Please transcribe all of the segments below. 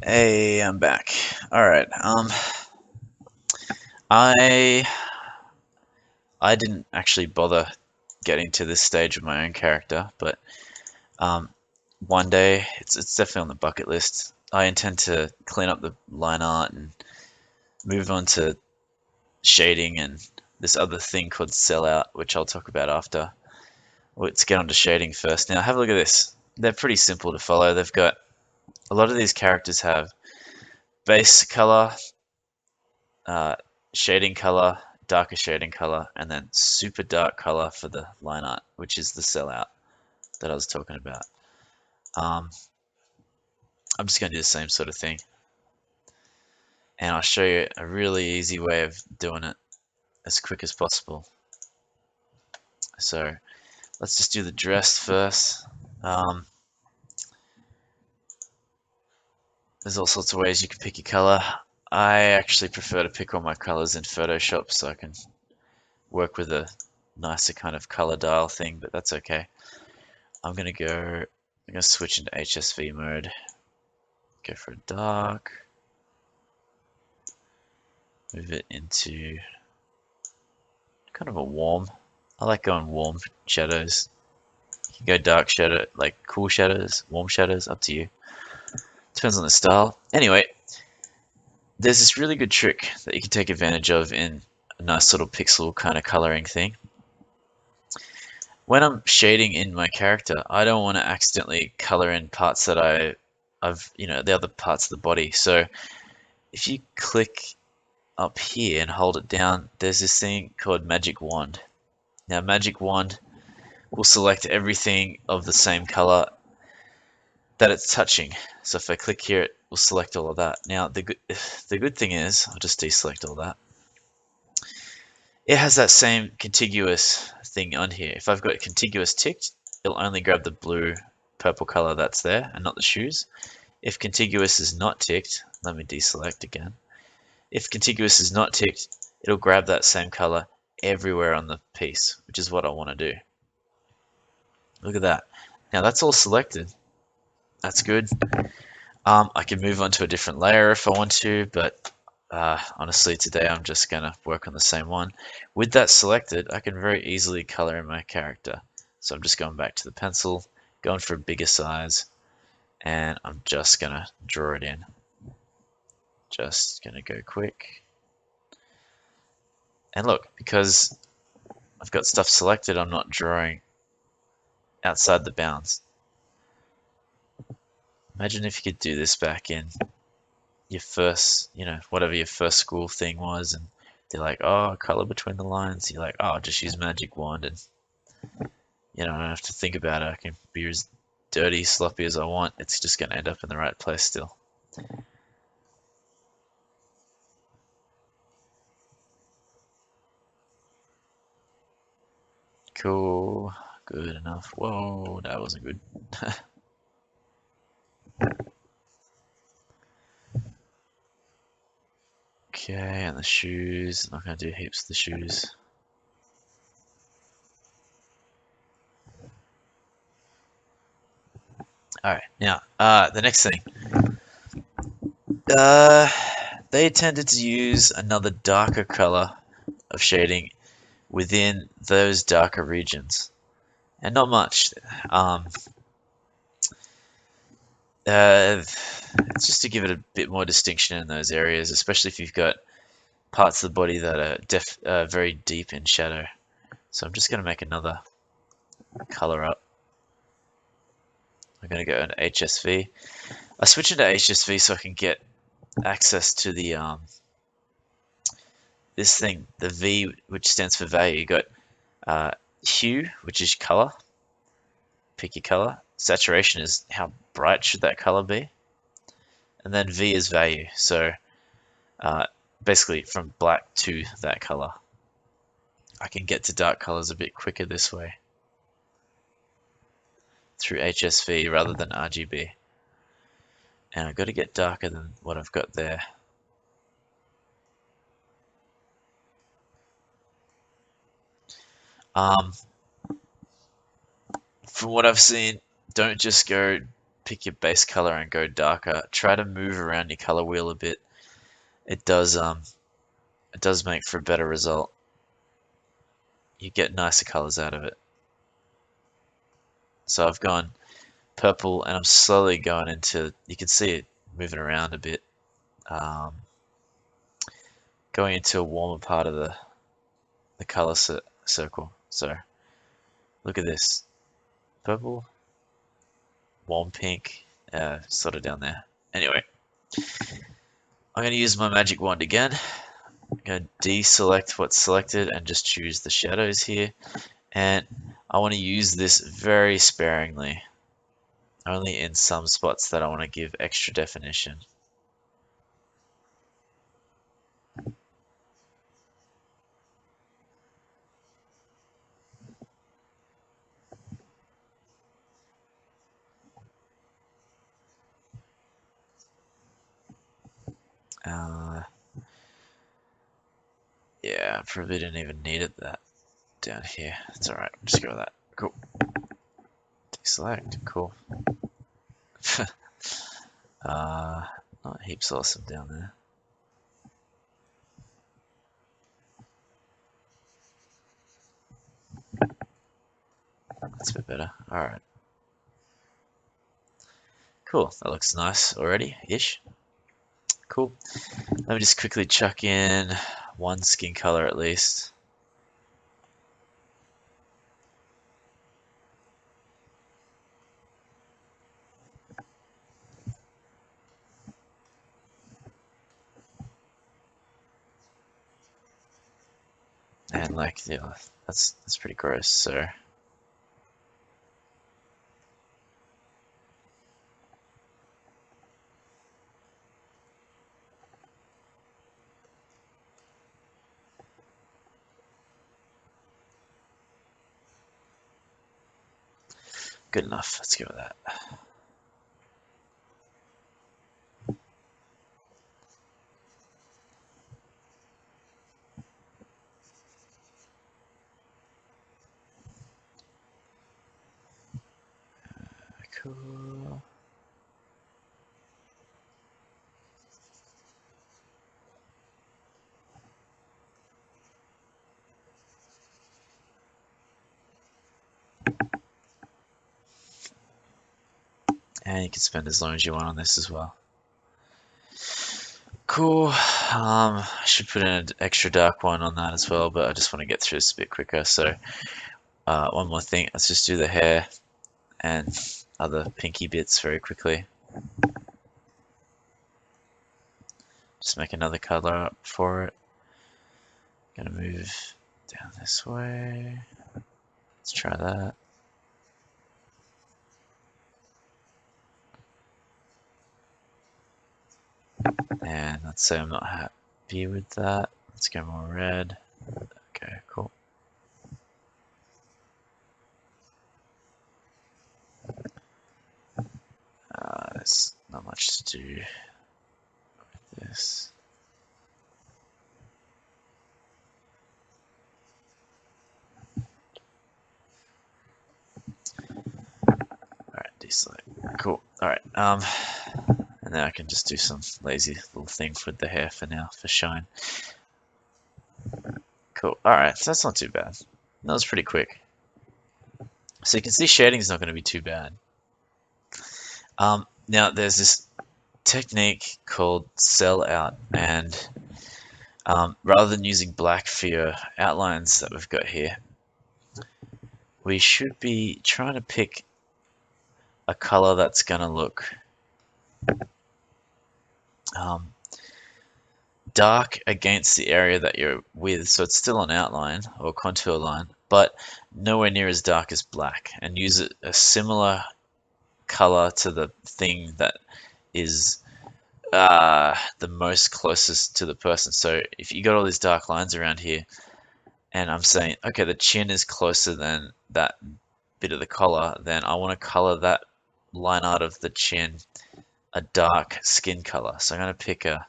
Hey, I'm back. All right. I I didn't actually bother getting to this stage of my own character, but um, one day it's definitely on the bucket list. I intend to clean up the line art and move on to shading and this other thing called Sel-out, which I'll talk about after. Let's get on to shading first. Now, have a look at this. They're pretty simple to follow. They've got a lot of these characters have base color, uh, shading color, darker shading color, and then super dark color for the line art, which is the Sel-out that I was talking about. Um, I'm just going to do the same sort of thing, and I'll show you a really easy way of doing it as quick as possible. So let's just do the dress first. Um, there's all sorts of ways you can pick your color. I actually prefer to pick all my colors in Photoshop so I can work with a nicer kind of color dial thing, but that's okay. I'm gonna switch into HSV mode. Go for a dark. Move it into kind of a warm. I like going warm shadows. You can go dark shadow, like cool shadows, warm shadows, up to you. Depends on the style. Anyway, there's this really good trick that you can take advantage of in a nice little pixel kind of coloring thing. When I'm shading in my character, I don't want to accidentally color in parts that the other parts of the body. So if you click up here and hold it down, there's this thing called Magic Wand. Now, Magic Wand will select everything of the same color that it's touching. So if I click here, it will select all of that. Now, the good thing is, I'll just deselect all that. It has that same contiguous thing on here. If I've got contiguous ticked, it'll only grab the blue, purple color that's there and not the shoes. If contiguous is not ticked, let me deselect again. If contiguous is not ticked, it'll grab that same color everywhere on the piece, which is what I want to do. Look at that. Now that's all selected. That's good. I can move on to a different layer if I want to, but honestly today I'm just going to work on the same one. With that selected, I can very easily color in my character. So I'm just going back to the pencil, going for a bigger size, and I'm just going to draw it in. Just going to go quick. And look, because I've got stuff selected, I'm not drawing outside the bounds. Imagine if you could do this back in your first, whatever your first school thing was, and they're like, oh, color between the lines. You're like, oh, I'll just use Magic Wand, and I don't have to think about it. I can be as dirty, sloppy as I want. It's just going to end up in the right place still. Cool. Good enough. Whoa, that wasn't good. Okay, and the shoes. I'm not going to do heaps of the shoes. Alright, now, the next thing. They tended to use another darker color of shading within those darker regions, and not much. It's just to give it a bit more distinction in those areas, especially if you've got parts of the body that are very deep in shadow. So I'm just going to make another color up. I'm going to go into HSV. I switch into HSV so I can get access to the this thing, the V, which stands for value. You got hue, which is color. Pick your color. Saturation is how bright should that color be, and then V is value. So basically from black to that color. I can get to dark colors a bit quicker this way through HSV rather than RGB. And I've got to get darker than what I've got there. From what I've seen, don't just go pick your base color and go darker. Try to move around your color wheel a bit. It does make for a better result. You get nicer colors out of it. So I've gone purple and I'm slowly going into, you can see it moving around a bit, going into a warmer part of the color circle. So look at this, purple, warm pink, sort of down there. Anyway, I'm going to use my magic wand again. I'm going to deselect what's selected and just choose the shadows here. And I want to use this very sparingly, only in some spots that I want to give extra definition. Yeah, probably didn't even need it that down here. It's alright, just go with that. Cool. Deselect, cool. Not heaps awesome down there. That's a bit better. Alright. Cool, that looks nice already-ish. Cool. Let me just quickly chuck in one skin color at least. And like, yeah, that's pretty gross, so good enough. Let's go with that. Cool. And you can spend as long as you want on this as well. Cool. I should put in an extra dark one on that as well, but I just want to get through this a bit quicker. So one more thing, let's just do the hair and other pinky bits very quickly. Just make another color up for it. Gonna move down this way. Let's try that. And let's say I'm not happy with that. Let's go more red. Okay, cool. There's not much to do with this. Alright, deselect. Cool. Alright, and then I can just do some lazy little thing with the hair for now, for shine. Cool. Alright, so that's not too bad. That was pretty quick. So you can see shading is not going to be too bad. Now there's this technique called Sel-out, and rather than using black for your outlines that we've got here, we should be trying to pick a color that's going to look dark against the area that you're with, so it's still an outline or contour line, but nowhere near as dark as black, and use a similar color to the thing that is the most closest to the person. So if you got all these dark lines around here, and I'm saying, okay, the chin is closer than that bit of the collar, then I want to color that line out of the chin a dark skin color. So I'm going to pick a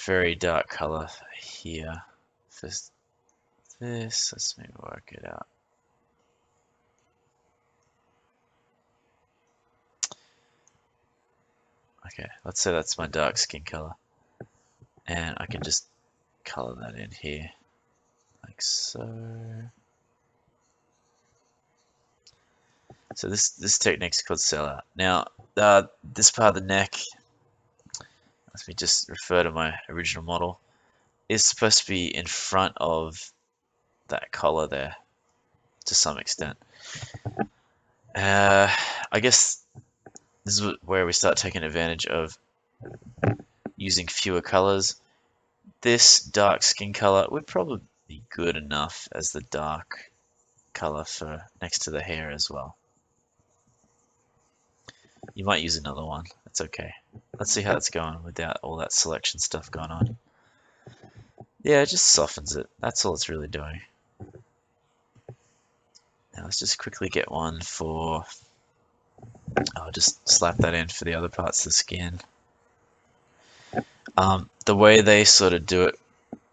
very dark color here for this. Let's maybe work it out. Okay, let's say that's my dark skin color. And I can just color that in here, like so. So this technique is called Sel-out. Now, this part of the neck, let me just refer to my original model, is supposed to be in front of that collar there to some extent. I guess this is where we start taking advantage of using fewer colors. This dark skin color would probably be good enough as the dark color for next to the hair as well. You might use another one. That's okay. Let's see how it's going without all that selection stuff going on. Yeah, it just softens it. That's all it's really doing. Now let's just quickly get one for... I'll just slap that in for the other parts of the skin. The way they sort of do it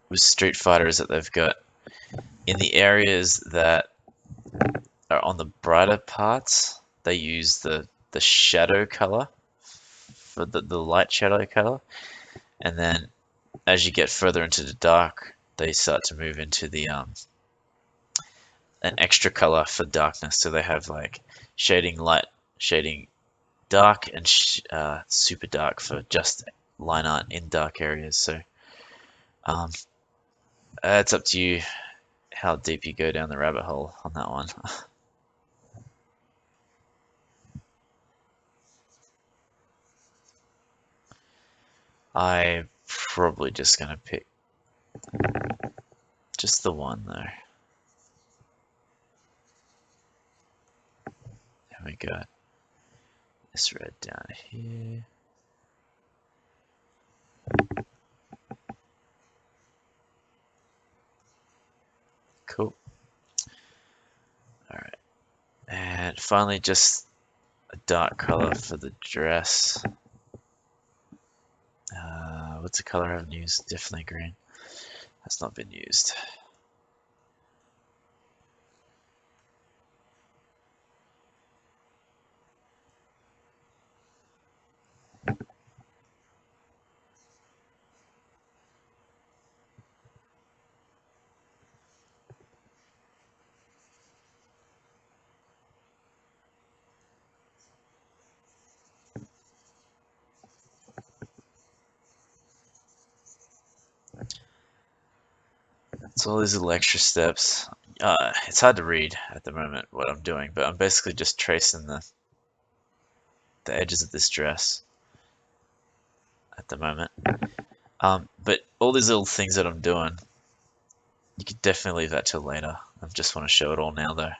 with Street Fighter is that they've got, in the areas that are on the brighter parts, they use the shadow color for the light shadow color, and then as you get further into the dark, they start to move into the an extra color for darkness. So they have like shading light, shading dark, and super dark for just line art in dark areas. So it's up to you how deep you go down the rabbit hole on that one. I'm probably just gonna pick just the one though. There we go. This red down here. Cool. Alright. And finally just a dark color for the dress. What's the color I haven't used? Definitely green. That's not been used. So all these little extra steps. It's hard to read at the moment what I'm doing, but I'm basically just tracing the edges of this dress at the moment. But all these little things that I'm doing, you could definitely leave that till later. I just want to show it all now though.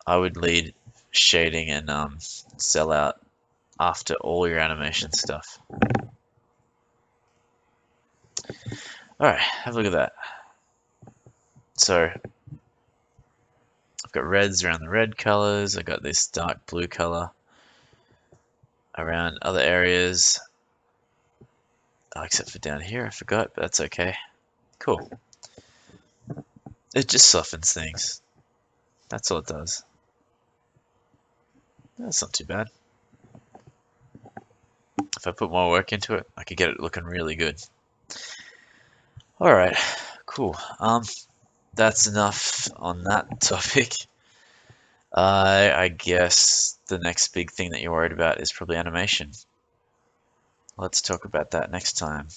I would lead shading and Sel-out after all your animation stuff. Alright, have a look at that. So I've got reds around the red colors, I've got this dark blue color around other areas. Oh, except for down here, I forgot, but that's okay. Cool. It just softens things. That's all it does. That's not too bad. If I put more work into it, I could get it looking really good. Alright, cool. That's enough on that topic. I guess the next big thing that you're worried about is probably animation. Let's talk about that next time.